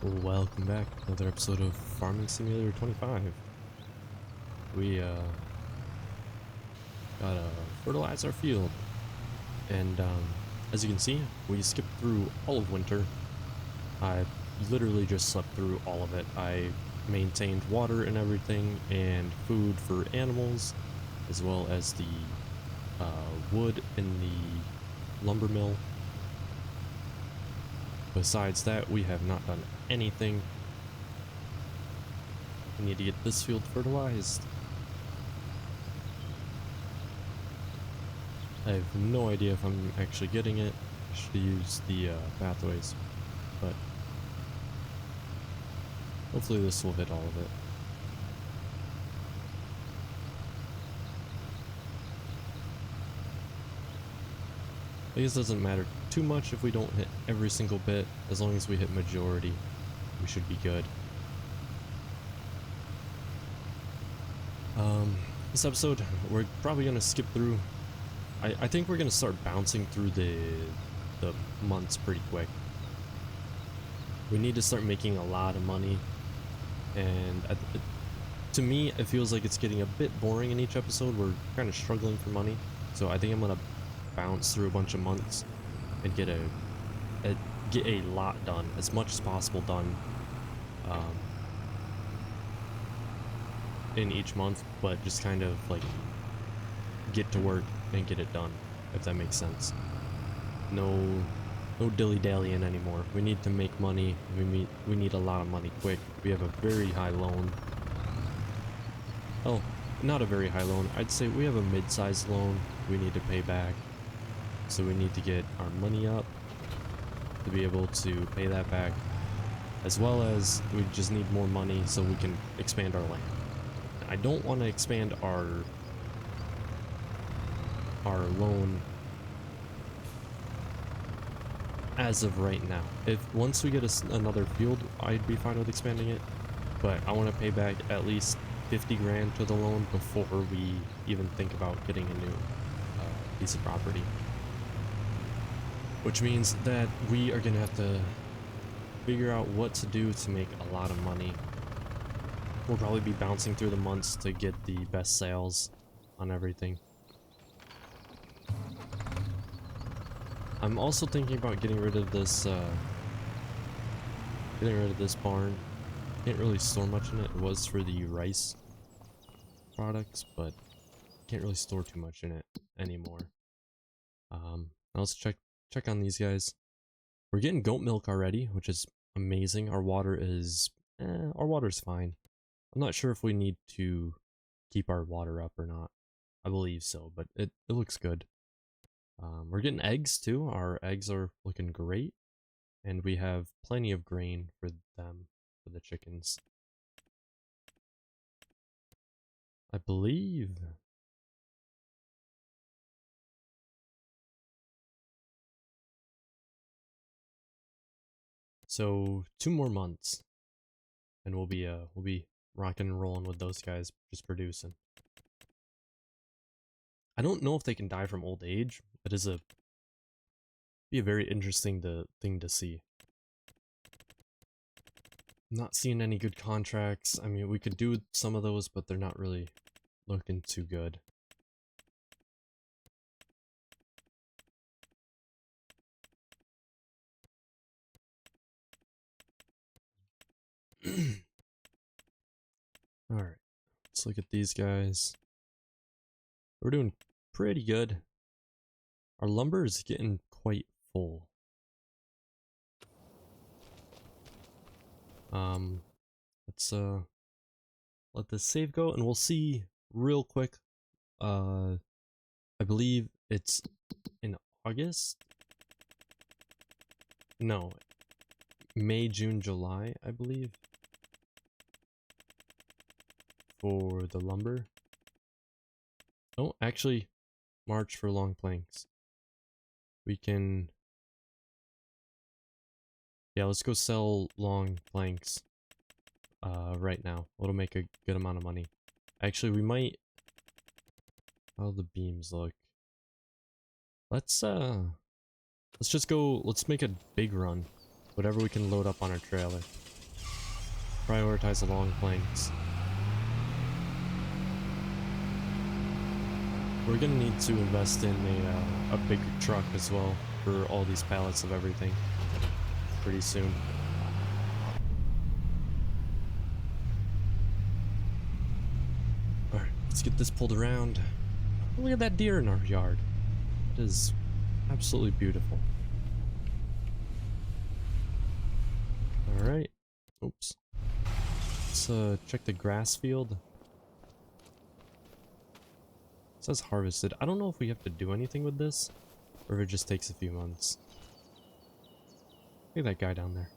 Welcome back to another episode of Farming Simulator 25. We gotta fertilize our field, and as you can see, we skipped through all of winter. I literally just slept through all of it. I maintained water and everything, and food for animals, as well as the wood in the lumber mill. Besides that, we have not done anything. We need to get this field fertilized. I have no idea if I'm actually getting it. I should use the pathways, but hopefully this will hit all of it. I guess it doesn't matter too much if we don't hit every single bit. As long as we hit majority, we should be good. This episode, we're probably going to skip through. I think we're going to start bouncing through the months pretty quick. We need to start making a lot of money, and to me it feels like it's getting a bit boring in each episode. We're kind of struggling for money, so I think I'm going to bounce through a bunch of months and get a lot done, as much as possible done in each month, but just kind of like get to work and get it done, if that makes sense. No dilly-dallying anymore. We need to make money. We need a lot of money quick. We have a very high loan. Oh, not a very high loan. I'd say we have a mid-sized loan we need to pay back. So we need to get our money up to be able to pay that back, as well as we just need more money so we can expand our land. I don't want to expand our loan as of right now. If once we get another field, I'd be fine with expanding it, but I want to pay back at least 50 grand to the loan before we even think about getting a new piece of property. Which means that we are going to have to figure out what to do to make a lot of money. We'll probably be bouncing through the months to get the best sales on everything. I'm also thinking about getting rid of this barn. Can't really store much in it. It was for the rice products, but can't really store too much in it anymore. Let's check on these guys. We're getting goat milk already, which is amazing. Our water is fine. I'm not sure if we need to keep our water up or not. I believe so, but it looks good. We're getting eggs too. Our eggs are looking great, and we have plenty of grain for them, for the chickens. I believe. So 2 more months, and we'll be rocking and rolling with those guys, just producing. I don't know if they can die from old age. It is be a very interesting thing to see. I'm not seeing any good contracts. I mean, we could do some of those, but they're not really looking too good. Alright, let's look at these guys. We're doing pretty good. Our lumber is getting quite full. Let's let this save go, and we'll see real quick. I believe it's in August? No, May, June, July, I believe, for the lumber. Oh, actually, March for long planks. We can... Yeah, let's go sell long planks right now. It'll make a good amount of money. Actually, we might... How do the beams look? Let's just go... Let's make a big run. Whatever we can load up on our trailer. prioritize the long planks. We're gonna need to invest in a bigger truck as well for all these pallets of everything pretty soon. Alright, let's get this pulled around. Look at that deer in our yard. It is absolutely beautiful. Alright. Oops. Let's check the grass field. It says harvested. I don't know if we have to do anything with this, or if it just takes a few months. Look at that guy down there.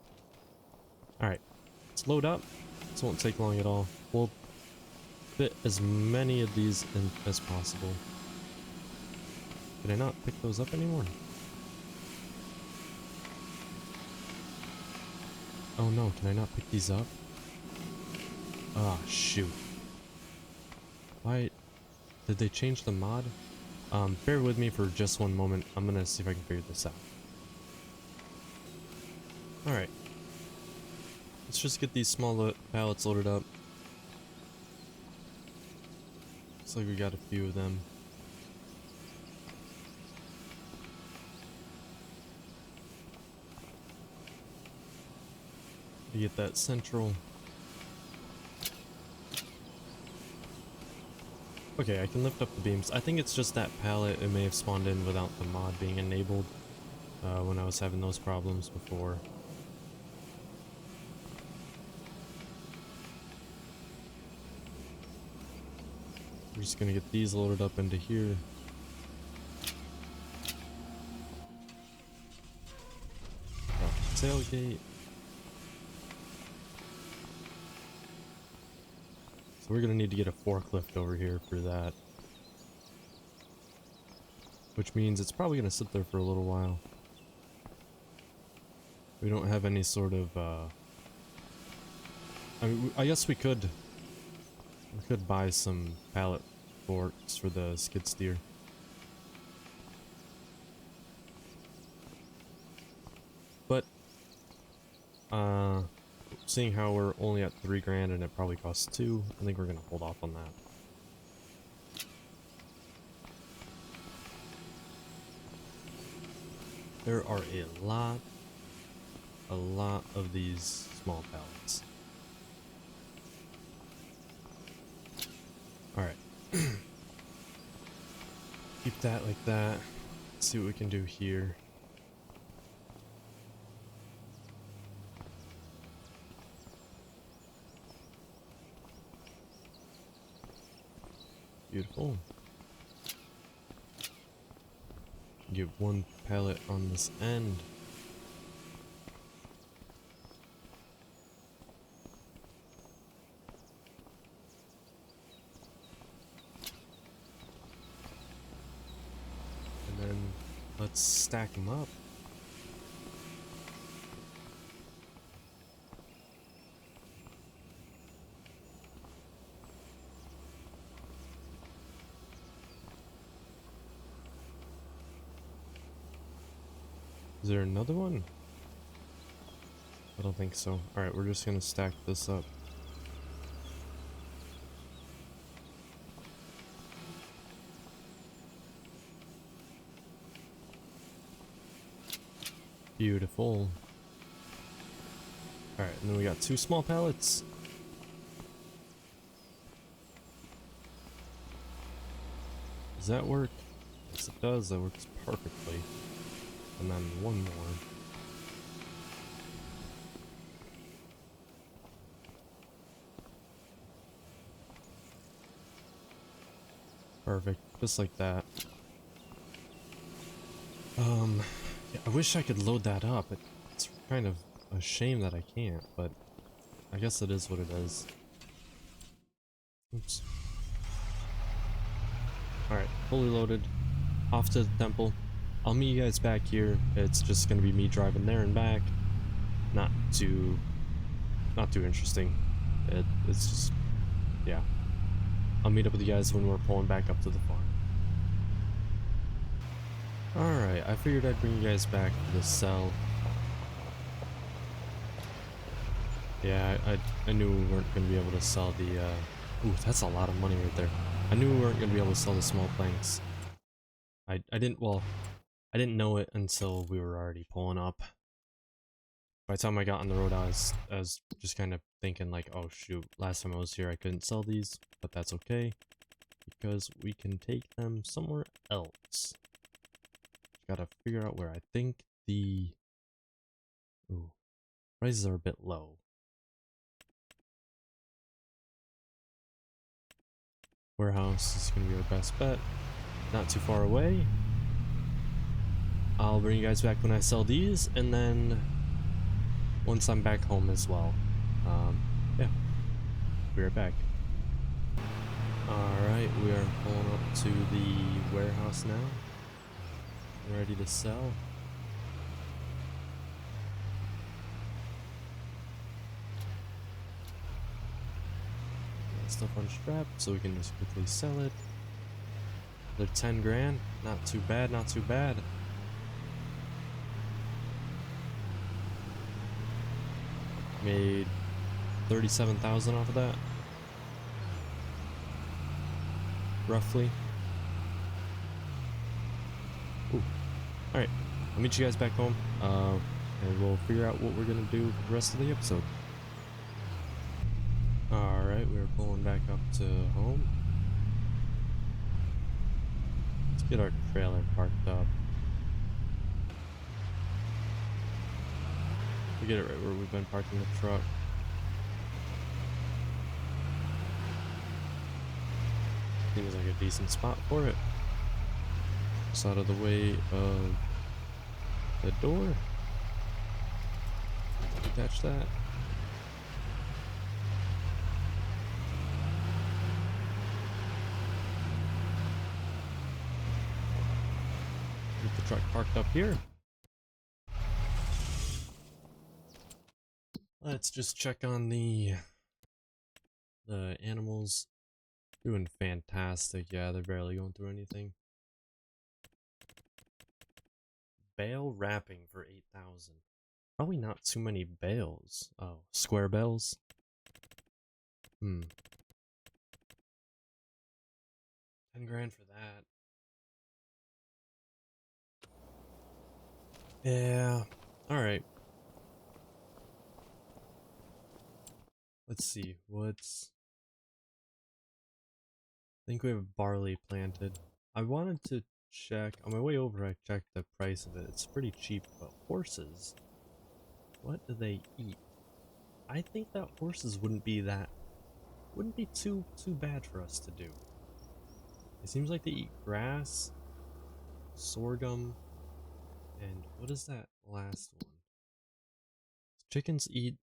Alright. Let's load up. This won't take long at all. We'll fit as many of these in as possible. Can I not pick those up anymore? Oh no, can I not pick these up? Ah, shoot. Why did they change the mod? Bear with me for just one moment. I'm gonna see if I can figure this out. Alright. Let's just get these small pallets loaded up. Looks like we got a few of them. To get that central. Okay, I can lift up the beams. I think it's just that pallet. It may have spawned in without the mod being enabled when I was having those problems before. We're just gonna get these loaded up into here. Tailgate. So we're gonna need to get a forklift over here for that. Which means it's probably gonna sit there for a little while. We don't have any sort of I mean, I guess we could buy some pallet forks for the skid steer. But seeing how we're only at $3,000 and it probably costs 2, I think we're gonna hold off on that. There are a lot of these small pallets. Alright. Keep that like that. Let's see what we can do here. Beautiful. Get one pallet on this end. And then let's stack them up. Is there another one? I don't think so. Alright, we're just gonna stack this up. Beautiful. Alright, and then we got 2 small pallets. Does that work? Yes, it does. That works perfectly. And then one more. Perfect. Just like that. Yeah, I wish I could load that up. It's kind of a shame that I can't, but I guess it is what it is. Oops. Alright, fully loaded. Off to the temple. I'll meet you guys back here. It's just gonna be me driving there and back. Not too interesting. It's just, yeah. I'll meet up with you guys when we're pulling back up to the farm. Alright, I figured I'd bring you guys back to the cell. Yeah, I knew we weren't going to be able to sell the, ooh, that's a lot of money right there. I knew we weren't going to be able to sell the small planks. I didn't, well, I didn't know it until we were already pulling up. By the time I got on the road, I was just kind of thinking like, oh shoot, last time I was here I couldn't sell these, but that's okay, because we can take them somewhere else. Gotta figure out where. I think the, ooh, prices are a bit low. Warehouse is gonna be our best bet. Not too far away. I'll bring you guys back when I sell these, and then once I'm back home as well. Yeah, be right back. Alright, we are pulling up to the warehouse now. Ready to sell. Got stuff unstrapped so we can just quickly sell it. They're 10 grand. Not too bad, not too bad. Made 37,000 off of that. Roughly. Ooh. Alright, I'll meet you guys back home, and we'll figure out what we're gonna do for the rest of the episode. Alright, we're pulling back up to home. Let's get our trailer parked up. We get it right where we've been parking the truck. Seems like a decent spot for it. Just out of the way of the door. Attach that. Get the truck parked up here. Let's just check on the animals. Doing fantastic. Yeah, they're barely going through anything. Bale wrapping for 8,000. Probably not too many bales. Oh, square bales. 10 grand for that. Yeah. Alright. Let's see. I think we have barley planted. I wanted to check. On my way over, I checked the price of it. It's pretty cheap, but horses. What do they eat? I think that horses wouldn't be too bad for us to do. It seems like they eat grass, sorghum, and what is that last one? Chickens eat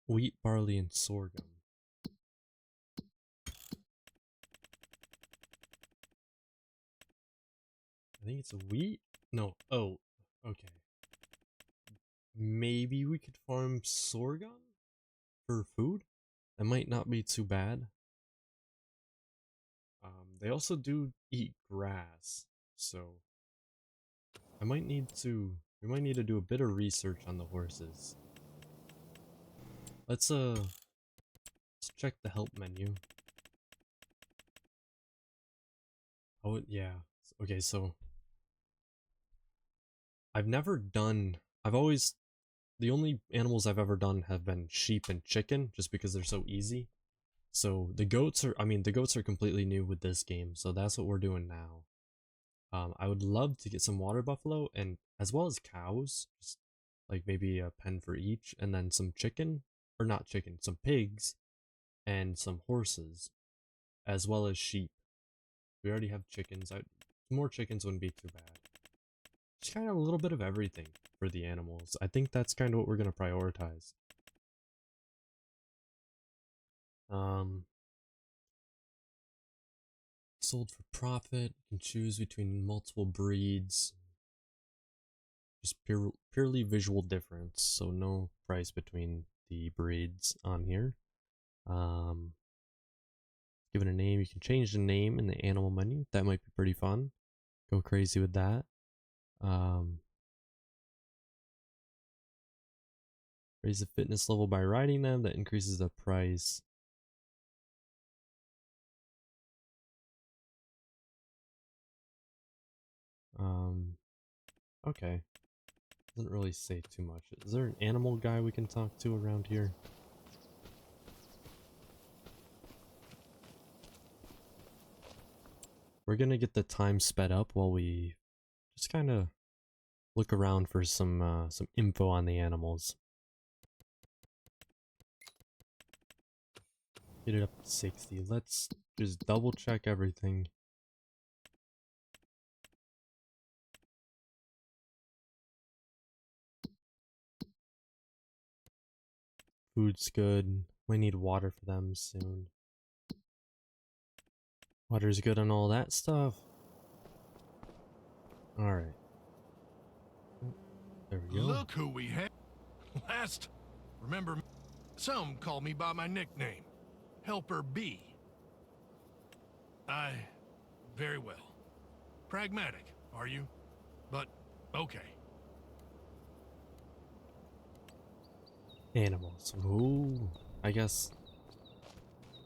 wheat, barley, and sorghum. I think it's wheat? No. Oh, okay. Maybe we could farm sorghum for food? That might not be too bad. They also do eat grass, so we might need to do a bit of research on the horses. Let's check the help menu. Oh yeah. Okay, so the only animals I've ever done have been sheep and chicken, just because they're so easy. So the goats are completely new with this game, so that's what we're doing now. I would love to get some water buffalo, and as well as cows, just like maybe a pen for each, and then some chicken, or not chicken, some pigs, and some horses, as well as sheep. We already have chickens. More chickens wouldn't be too bad. Just kind of a little bit of everything for the animals. I think that's kind of what we're going to prioritize. Sold for profit. You can choose between multiple breeds. Just purely visual difference, so no price between the breeds on here. Give it a name. You can change the name in the animal menu. That might be pretty fun. Go crazy with that. Raise the fitness level by riding them. That increases the price. Okay. Doesn't really say too much. Is there an animal guy we can talk to around here? We're gonna get the time sped up while we just kind of look around for some info on the animals. Get it up to 60. Let's just double check everything. Food's good. We need water for them soon. Water's good on all that stuff. Alright. There we go. Look who we have. Last, remember, some call me by my nickname, Helper B. Very well. Pragmatic, are you? But, okay. Animals. Ooh. I guess.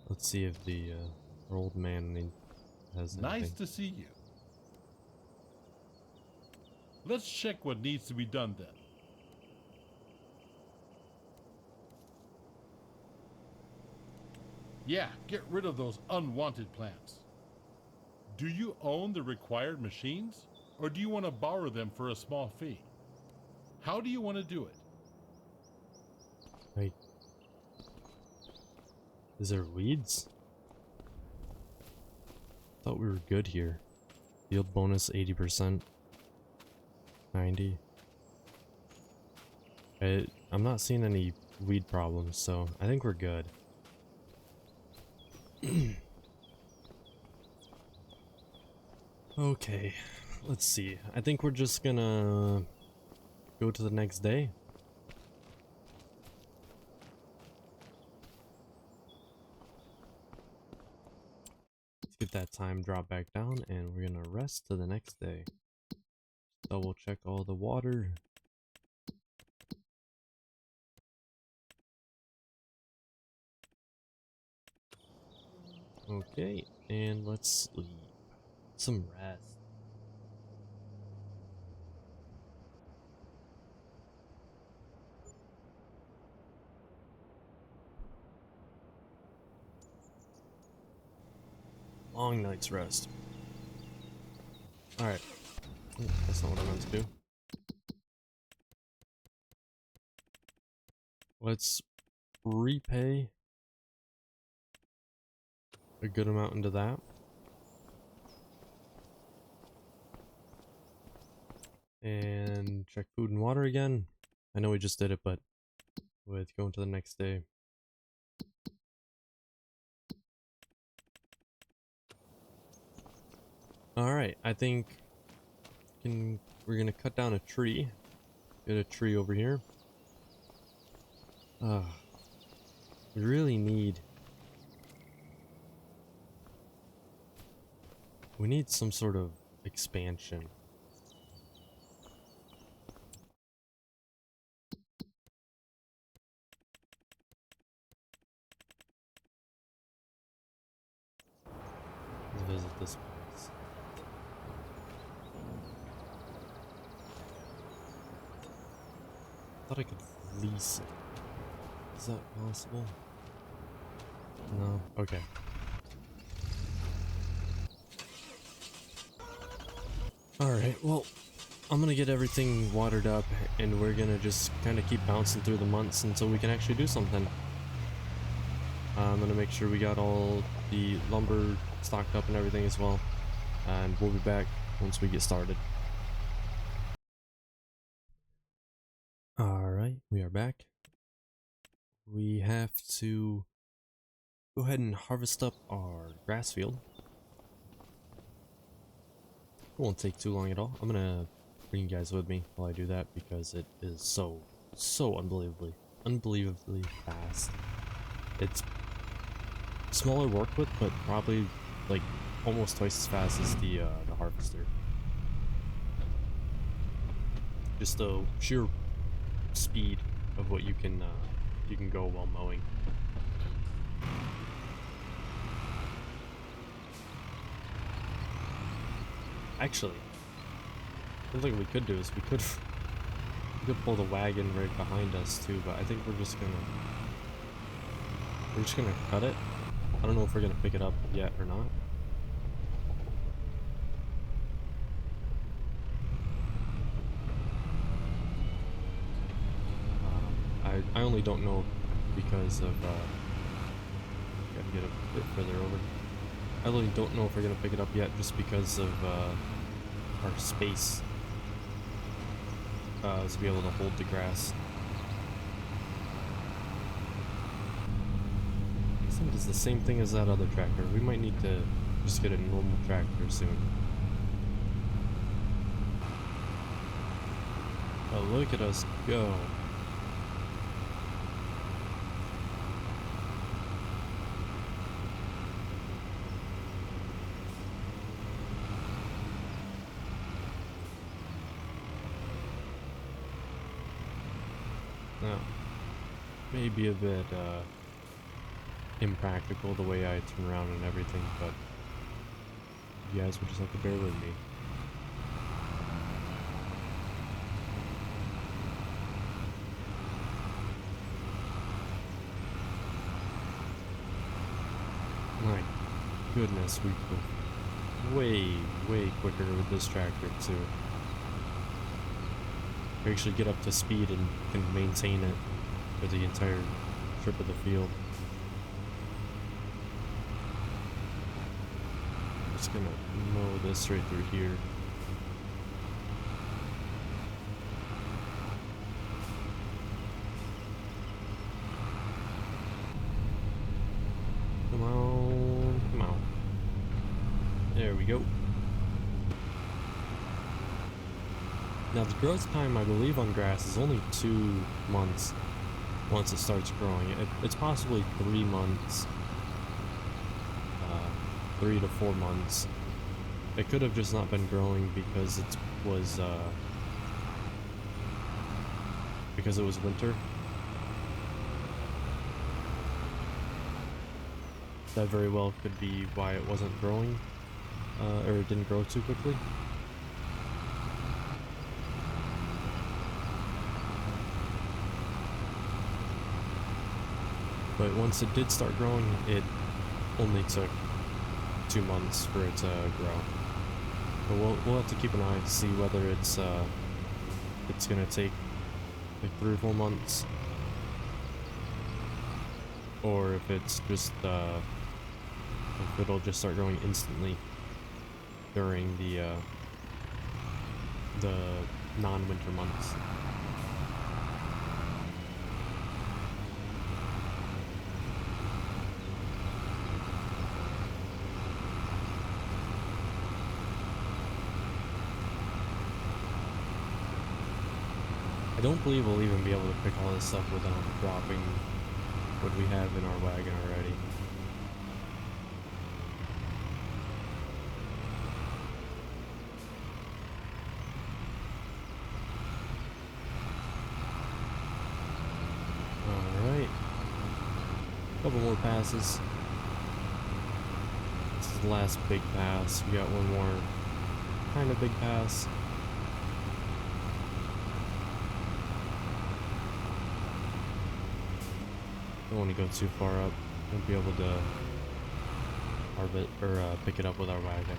Let's see if the our old man has anything. Nice to see you. Let's check what needs to be done then. Yeah, get rid of those unwanted plants. Do you own the required machines, or do you want to borrow them for a small fee? How do you want to do it? Like, is there weeds? Thought we were good here. Field bonus 80%. 90. I'm not seeing any weed problems, so I think we're good. Okay, let's see. I think we're just gonna go to the next day. Let's get that time drop back down, and we're gonna rest to the next day. Double check all the water. Okay, and let's sleep. Some rest. Long night's rest. Alright. That's not what I meant to do. Let's repay a good amount into that. And check food and water again. I know we just did it, but with going to the next day. Alright, I think we're gonna cut down a tree. Get a tree over here. We really need... We need some sort of expansion. Let's visit this place. Thought I could lease it. Is that possible? No? Okay. Alright, well, I'm gonna get everything watered up, and we're gonna just kind of keep bouncing through the months until we can actually do something. I'm gonna make sure we got all the lumber stocked up and everything as well, and we'll be back once we get started. Alright, we are back. We have to go ahead and harvest up our grass field. It won't take too long at all. I'm gonna bring you guys with me while I do that because it is so unbelievably fast. It's smaller work with, but probably like almost twice as fast as the harvester. Just the sheer speed of what you can go while mowing. Actually, one thing we could do is we could pull the wagon right behind us too, but I think we're just gonna cut it. I don't know if we're gonna pick it up yet or not. I only don't know because of gotta get a bit further over. I really don't know if we're gonna pick it up yet just because of our space to be able to hold the grass. I think it's the same thing as that other tractor. We might need to just get a normal tractor soon. Oh, look at us go. Now, maybe a bit impractical the way I turn around and everything, but you guys will just have to bear with me. My goodness, we go way quicker with this tractor too. We actually get up to speed and can maintain it for the entire trip of the field. I'm just gonna mow this right through here. Come on, come on. There we go. Now the growth time, I believe, on grass is only 2 months once it starts growing. It's possibly 3 months, 3 to 4 months. It could have just not been growing because it was winter. That very well could be why it wasn't growing, or it didn't grow too quickly. But once it did start growing, it only took 2 months for it to grow. But we'll have to keep an eye to see whether it's gonna take like 3 or 4 months, or if it's just if it'll just start growing instantly during the non-winter months. I don't believe we'll even be able to pick all this stuff without dropping what we have in our wagon already. Alright. Couple more passes. This is the last big pass. We got one more kind of big pass. Don't want to go too far up. Won't be able to harvest or pick it up with our wagon.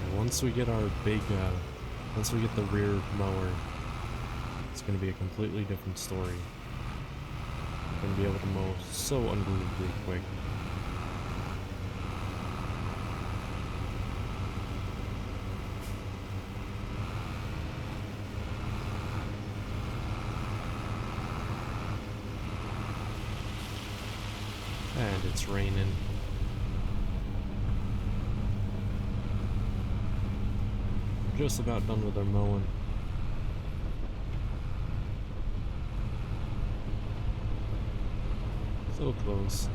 And once we get our big, once we get the rear mower, it's going to be a completely different story. We're going to be able to mow so unbelievably quick. And it's raining. We're just about done with our mowing. So close.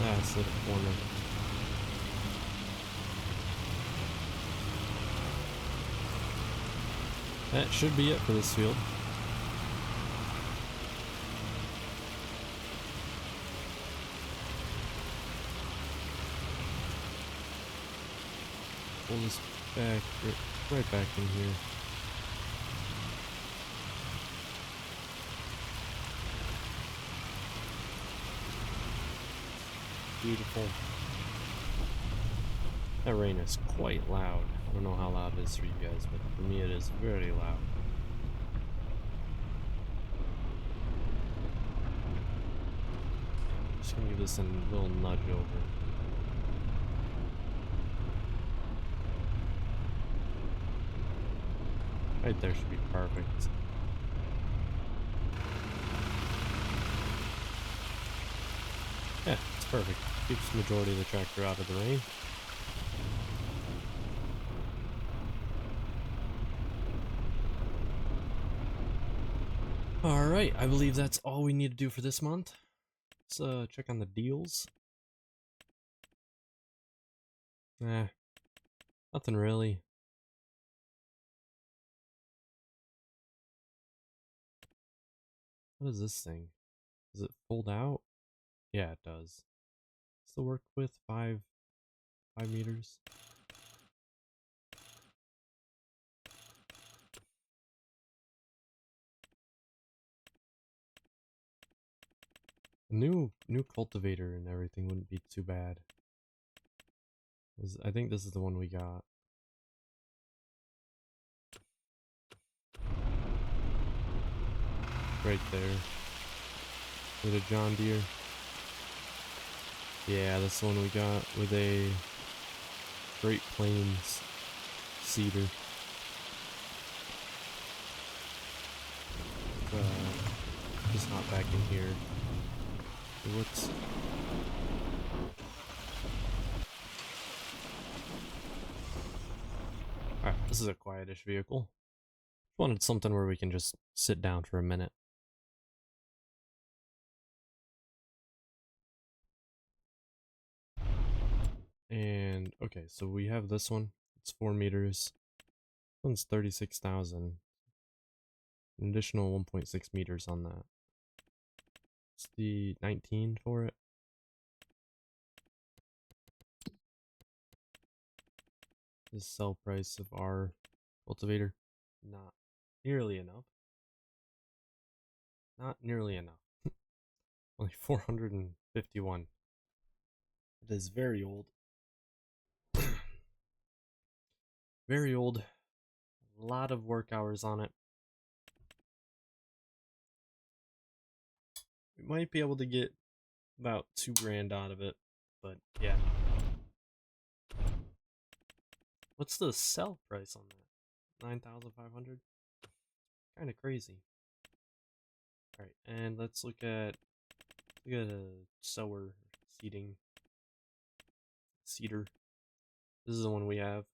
That's the corner. That should be it for this field. Pull this back, right back in here. Beautiful. That rain is quite loud. I don't know how loud it is for you guys, but for me it is very loud. Just gonna give this a little nudge over. Right there should be perfect. Yeah, it's perfect. Keeps the majority of the tractor out of the rain. Alright, I believe that's all we need to do for this month. Let's check on the deals. Nothing really. What is this thing? Does it fold out? Yeah, it does. Still work with 5 meters. New cultivator and everything wouldn't be too bad. I think this is the one we got. Right there. With a John Deere. Yeah, that's the one we got with a Great Plains seeder. Just hop back in here. What's... Alright, this is a quietish vehicle. Wanted something where we can just sit down for a minute. And okay, so we have this one. It's 4 meters. This one's 36,000. An additional 1.6 meters on that. It's the 19 for it. The sell price of our cultivator, not nearly enough. Not nearly enough. Only 451. It is very old. Very old. A lot of work hours on it. We might be able to get about 2 grand out of it, but yeah. What's the sell price on that? 9,500? Kind of crazy. Alright, and let's look at a sower seeder. This is the one we have.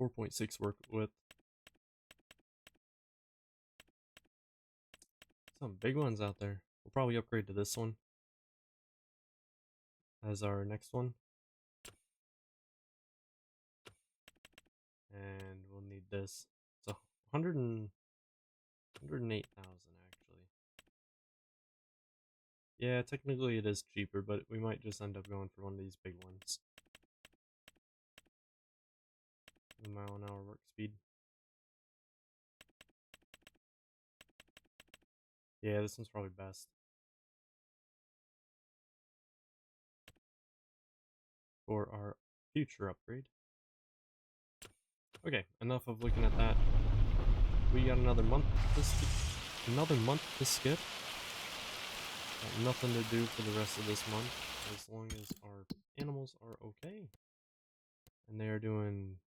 4.6 work with. Some big ones out there. We'll probably upgrade to this one as our next one. And we'll need this. So 108,000 actually. Yeah, technically it is cheaper, but we might just end up going for one of these big ones. The mile-an-hour work speed. Yeah, this one's probably best. For our future upgrade. Okay, enough of looking at that. We got another month to skip. Got nothing to do for the rest of this month, as long as our animals are okay. And they are doing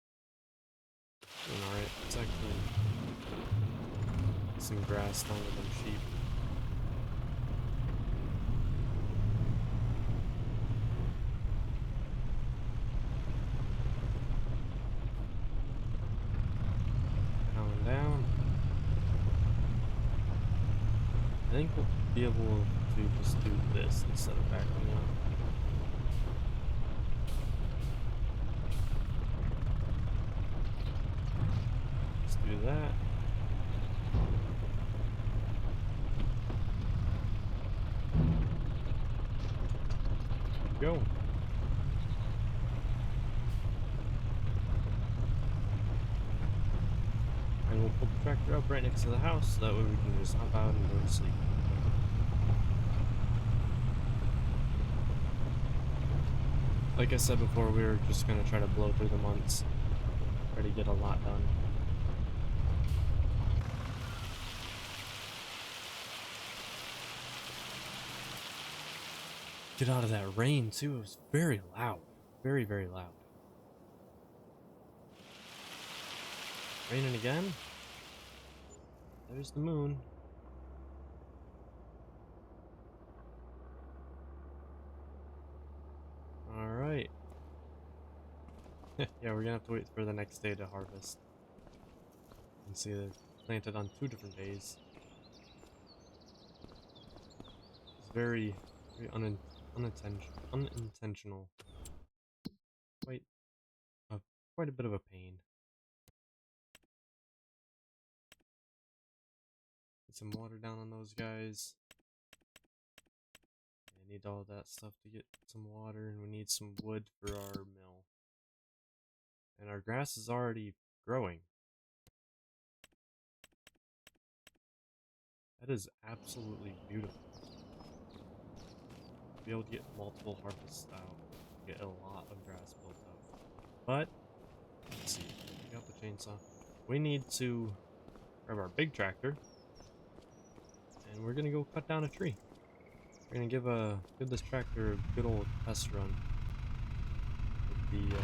alright. It's actually some grass down with them sheep. think we'll be able to just do this instead of backing up. Let's do that. Go. And we'll pull the tractor up right next to the house so that way we can just hop out and go to sleep. Like I said before, we were just gonna try to blow through the months, try to get a lot done. Get out of that rain too, it was very loud. Very, very loud. Raining again? There's the moon. Alright. Yeah, we're gonna have to wait for the next day to harvest. You can see they're planted on 2 different days. It's very, very unintentional. Quite a bit of a pain. Get some water down on those guys. I need all that stuff to get some water, and we need some wood for our mill. And our grass is already growing. That is absolutely beautiful. Be able to get multiple harvests out, get a lot of grass built up. But let's see, we got the chainsaw. We need to grab our big tractor, and we're gonna go cut down a tree. We're gonna give this tractor a good old test run with the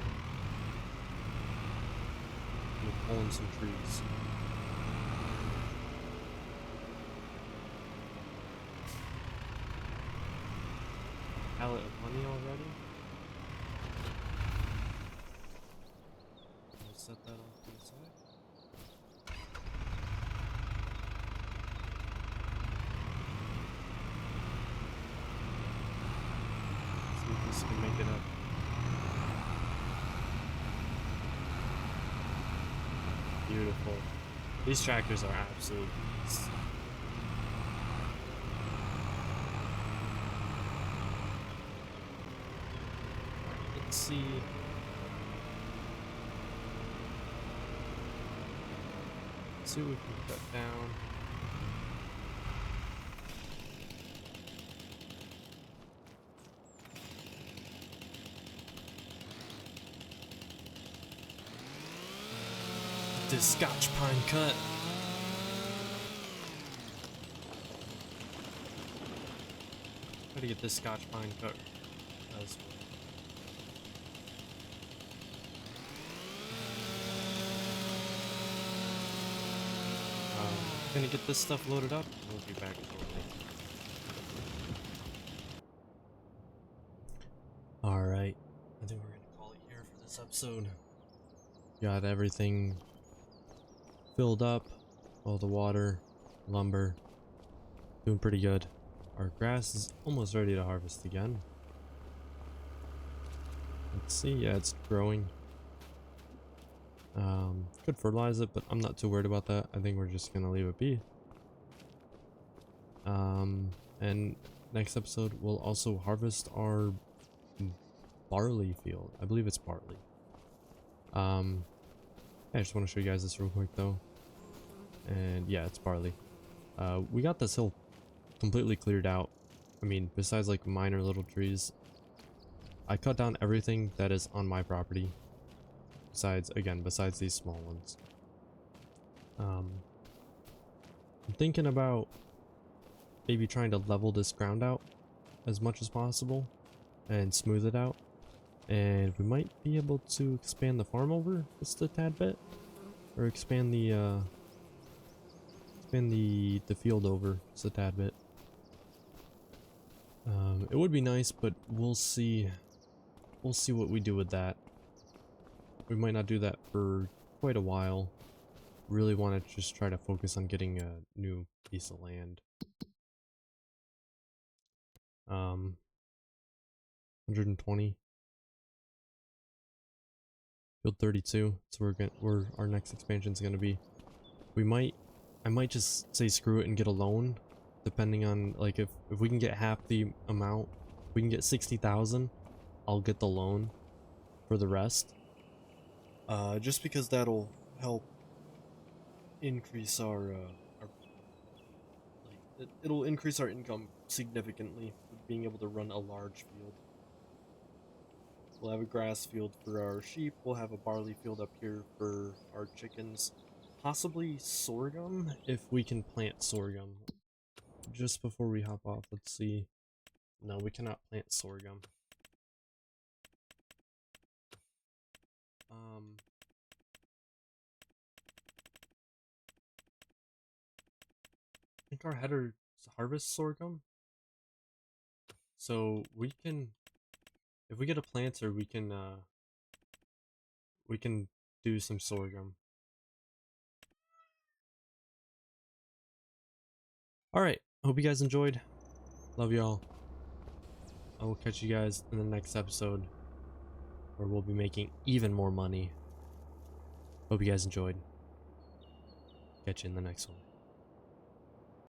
with pulling some trees. Pallet of honey already. We'll set that off to the side. See if this can make it up. Beautiful. These tractors are absolute beasts. Let's see. Let's see what we can cut down. This Scotch pine cut. Try to get this Scotch pine cut as well. Gonna get this stuff loaded up. We'll be back shortly. Alright, I think we're gonna call it here for this episode. Got everything filled up, all the water, lumber, doing pretty good. Our grass is almost ready to harvest again. Let's see, yeah, it's growing. Could fertilize it, but I'm not too worried about that. I think we're just gonna leave it be. And next episode we'll also harvest our barley field. I believe it's barley. I just want to show you guys this real quick though. And yeah, it's barley. We got this hill completely cleared out. I mean, besides like minor little trees, I cut down everything that is on my property. Besides these small ones. I'm thinking about maybe trying to level this ground out as much as possible and smooth it out. And we might be able to expand the farm over just a tad bit, or expand the field over just a tad bit. It would be nice, but we'll see. We'll see what we do with that. We might not do that for quite a while. Really want to just try to focus on getting a new piece of land 120. Field 32. So we're our next expansion is gonna be. I might just say screw it and get a loan, depending on like if we can get half the amount, if we can get 60,000, I'll get the loan for the rest. Just because that'll help increase our it'll increase our income significantly with being able to run a large field. We'll have a grass field for our sheep, we'll have a barley field up here for our chickens, possibly sorghum if we can plant sorghum. Just before we hop off, let's see. No, we cannot plant sorghum. I think our headers harvest sorghum. So we can, if we get a planter, we can do some sorghum. Alright, hope you guys enjoyed. Love y'all. I will catch you guys in the next episode, where we'll be making even more money. Hope you guys enjoyed. Catch you in the next one.